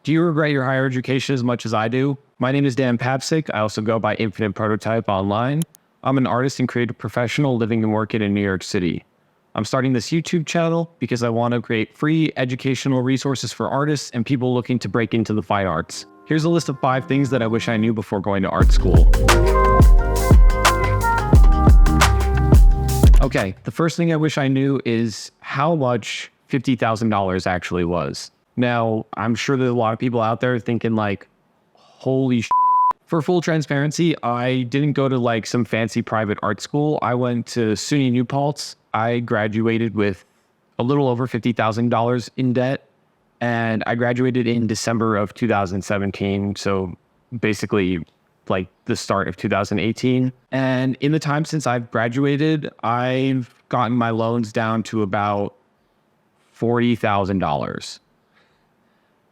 Do you regret your higher education as much as I do? My name is Dan Pavsic. I also go by Infinite Prototype online. I'm an artist and creative professional living and working in New York City. I'm starting this YouTube channel because I want to create free educational resources for artists and people looking to break into the fine arts. Here's a list of 5 things that I wish I knew before going to art school. Okay, the first thing I wish I knew is how much $50,000 actually was. Now, I'm sure there's a lot of people out there thinking like, holy shit. For full transparency, I didn't go to like some fancy private art school. I went to SUNY New Paltz. I graduated with a little over $50,000 in debt, and I graduated in December of 2017. So basically like the start of 2018. And in the time since I've graduated, I've gotten my loans down to about $40,000,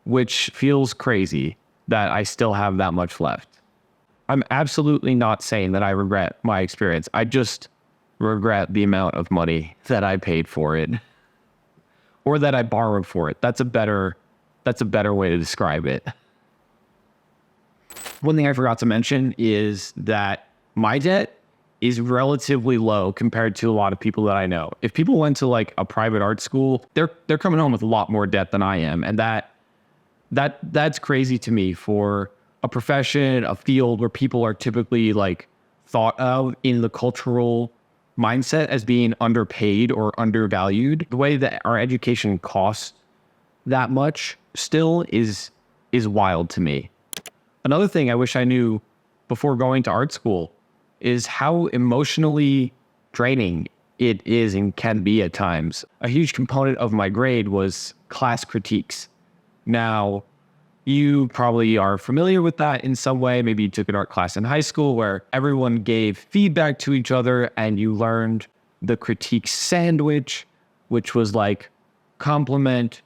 which feels crazy that I still have that much left. I'm absolutely not saying that I regret my experience. I just regret the amount of money that I paid for it or that I borrowed for it. That's a better way to describe it. One thing I forgot to mention is that my debt is relatively low compared to a lot of people that I know. If people went to like a private art school, they're coming home with a lot more debt than I am. And that's crazy to me for a profession, a field where people are typically like thought of in the cultural mindset as being underpaid or undervalued. The way that our education costs that much still is wild to me. Another thing I wish I knew before going to art school is how emotionally draining it is and can be at times. A huge component of my grade was class critiques. Now, you probably are familiar with that in some way. Maybe you took an art class in high school where everyone gave feedback to each other and you learned the critique sandwich, which was like compliment,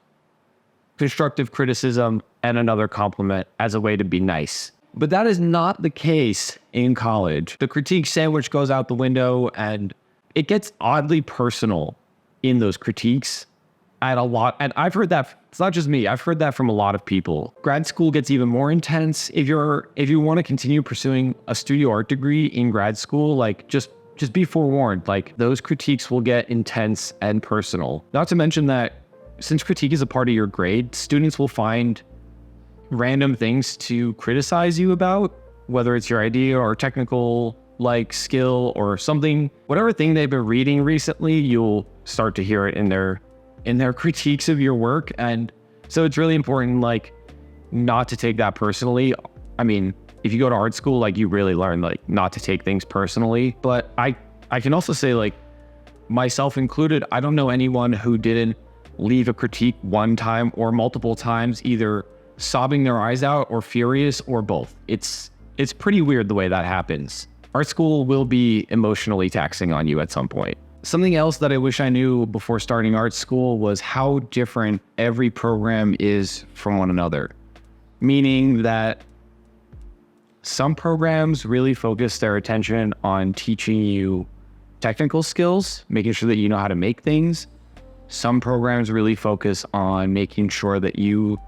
constructive criticism, and another compliment as a way to be nice. But that is not the case in college. The critique sandwich goes out the window and it gets oddly personal in those critiques. And I've heard that, it's not just me, I've heard that from a lot of people. Grad school gets even more intense. If you want to continue pursuing a studio art degree in grad school, like just be forewarned, like those critiques will get intense and personal. Not to mention that since critique is a part of your grade, students will find random things to criticize you about, whether it's your idea or technical like skill or something, whatever thing they've been reading recently, you'll start to hear it in their critiques of your work. And so it's really important, like, not to take that personally. I mean, if you go to art school, like, you really learn, like, not to take things personally. But I can also say, like, myself included, I don't know anyone who didn't leave a critique one time or multiple times, either sobbing their eyes out or furious or both. It's pretty weird the way that happens. Art school will be emotionally taxing on you at some point. Something else that I wish I knew before starting art school was how different every program is from one another. Meaning that some programs really focus their attention on teaching you technical skills, making sure that you know how to make things. Some programs really focus on making sure that you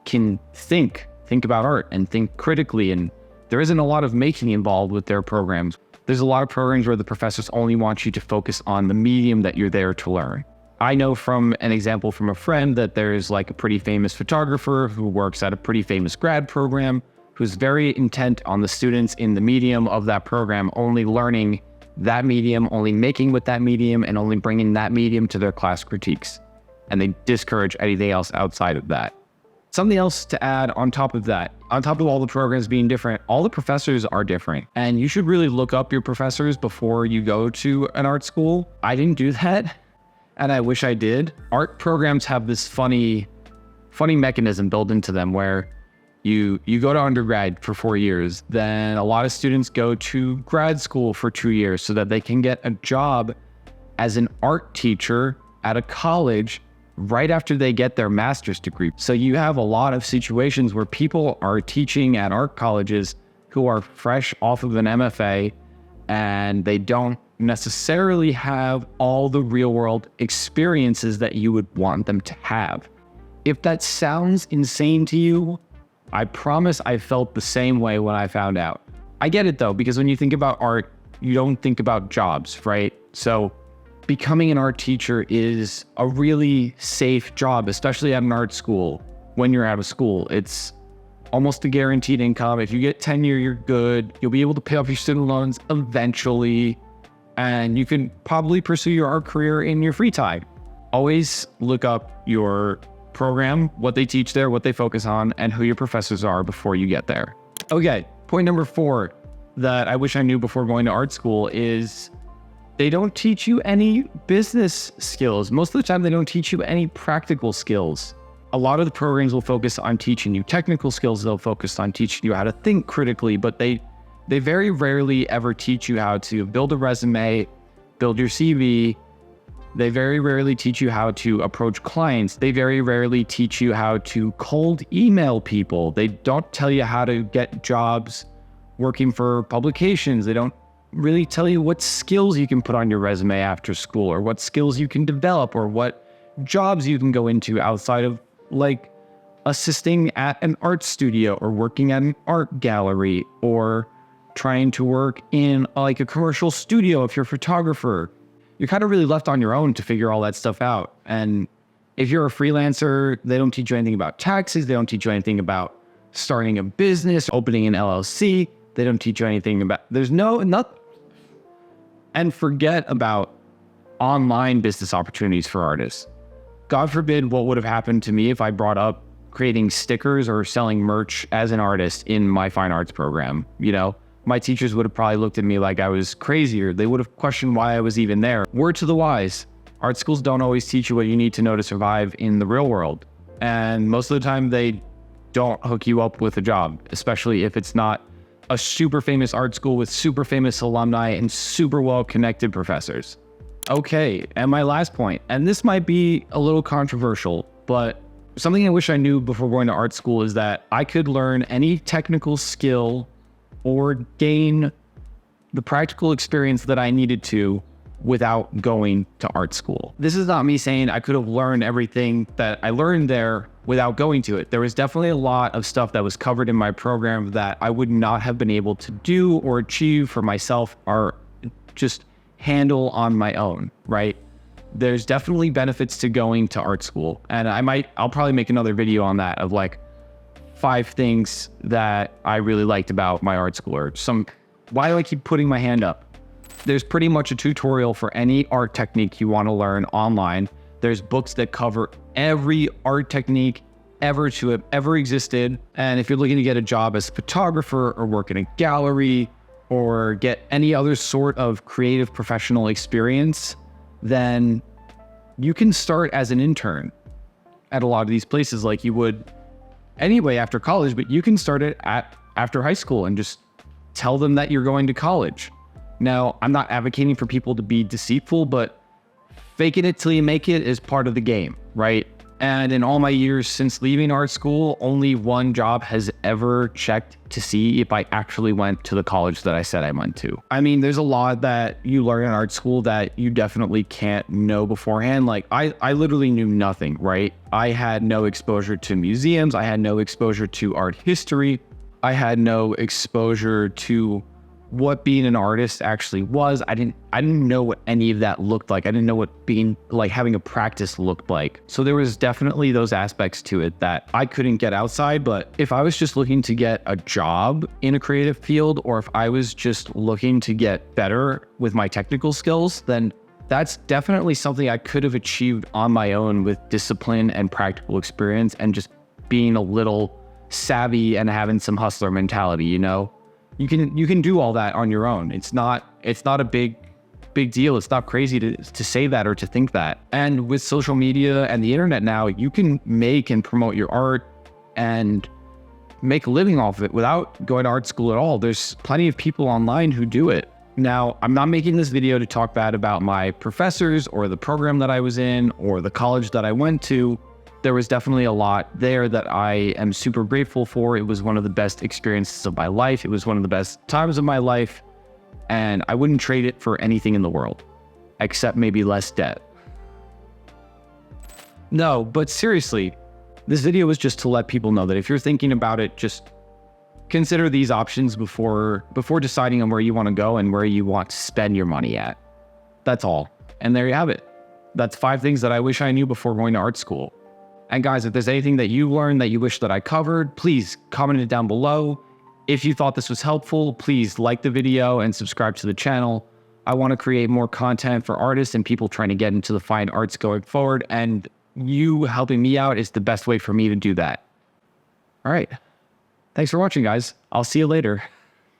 can think about art and think critically. And there isn't a lot of making involved with their programs. There's a lot of programs where the professors only want you to focus on the medium that you're there to learn. I know from an example from a friend that there's like a pretty famous photographer who works at a pretty famous grad program who's very intent on the students in the medium of that program, only learning that medium, only making with that medium, and only bringing that medium to their class critiques. And they discourage anything else outside of that. Something else to add on top of that, on top of all the programs being different, all the professors are different. And you should really look up your professors before you go to an art school. I didn't do that, and I wish I did. Art programs have this funny mechanism built into them where you go to undergrad for 4 years, then a lot of students go to grad school for 2 years so that they can get a job as an art teacher at a college right after they get their master's degree. So you have a lot of situations where people are teaching at art colleges who are fresh off of an MFA and they don't necessarily have all the real world experiences that you would want them to have. If that sounds insane to you, I promise I felt the same way when I found out. I get it though, because when you think about art, you don't think about jobs, right? So becoming an art teacher is a really safe job, especially at an art school. When you're out of school, it's almost a guaranteed income. If you get tenure, you're good. You'll be able to pay off your student loans eventually, and you can probably pursue your art career in your free time. Always look up your program, what they teach there, what they focus on, and who your professors are before you get there. Okay, point number 4 that I wish I knew before going to art school is they don't teach you any business skills. Most of the time, they don't teach you any practical skills. A lot of the programs will focus on teaching you technical skills. They'll focus on teaching you how to think critically, but they very rarely ever teach you how to build a resume, build your CV. They very rarely teach you how to approach clients. They very rarely teach you how to cold email people. They don't tell you how to get jobs working for publications. They don't really tell you what skills you can put on your resume after school, or what skills you can develop, or what jobs you can go into outside of like assisting at an art studio or working at an art gallery or trying to work in like a commercial studio if you're a photographer. You're kind of really left on your own to figure all that stuff out. And if you're a freelancer, they don't teach you anything about taxes. They don't teach you anything about starting a business, opening an LLC. They don't teach you anything about, and forget about online business opportunities for artists. God forbid what would have happened to me if I brought up creating stickers or selling merch as an artist in my fine arts program. You know, my teachers would have probably looked at me like I was crazy, or they would have questioned why I was even there. Word to the wise, art schools don't always teach you what you need to know to survive in the real world. And most of the time they don't hook you up with a job, especially if it's not a super famous art school with super famous alumni and super well-connected professors. Okay, and my last point, and this might be a little controversial, but something I wish I knew before going to art school is that I could learn any technical skill or gain the practical experience that I needed to without going to art school. This is not me saying I could have learned everything that I learned there without going to it. There was definitely a lot of stuff that was covered in my program that I would not have been able to do or achieve for myself or just handle on my own, right? There's definitely benefits to going to art school. And I'll probably make another video on that of like 5 things that I really liked about my art school, or why do I keep putting my hand up? There's pretty much a tutorial for any art technique you want to learn online. There's books that cover every art technique ever to have ever existed. And if you're looking to get a job as a photographer or work in a gallery or get any other sort of creative professional experience, then you can start as an intern at a lot of these places like you would anyway after college, but you can start it after high school and just tell them that you're going to college. Now, I'm not advocating for people to be deceitful, but faking it till you make it is part of the game, right? And in all my years since leaving art school, only one job has ever checked to see if I actually went to the college that I said I went to. I mean, there's a lot that you learn in art school that you definitely can't know beforehand. Like I literally knew nothing, right? I had no exposure to museums. I had no exposure to art history. I had no exposure to what being an artist actually was. I didn't know what any of that looked like. I didn't know what being like having a practice looked like. So there was definitely those aspects to it that I couldn't get outside. But if I was just looking to get a job in a creative field, or if I was just looking to get better with my technical skills, then that's definitely something I could have achieved on my own with discipline and practical experience and just being a little savvy and having some hustler mentality, you know? You can do all that on your own. It's not a big deal. It's not crazy to say that or to think that. And with social media and the internet now, you can make and promote your art and make a living off of it without going to art school at all. There's plenty of people online who do it. Now, I'm not making this video to talk bad about my professors or the program that I was in or the college that I went to. There was definitely a lot there that I am super grateful for. It was one of the best experiences of my life. It was one of the best times of my life. And I wouldn't trade it for anything in the world, except maybe less debt. No, but seriously, This video was just to let people know that if you're thinking about it, just consider these options before deciding on where you want to go and where you want to spend your money at. That's all. And there you have it. That's 5 things that I wish I knew before going to art school. And guys, if there's anything that you learned that you wish that I covered, please comment it down below. If you thought this was helpful, please like the video and subscribe to the channel. I want to create more content for artists and people trying to get into the fine arts going forward, and you helping me out is the best way for me to do that. All right. Thanks for watching, guys. I'll see you later.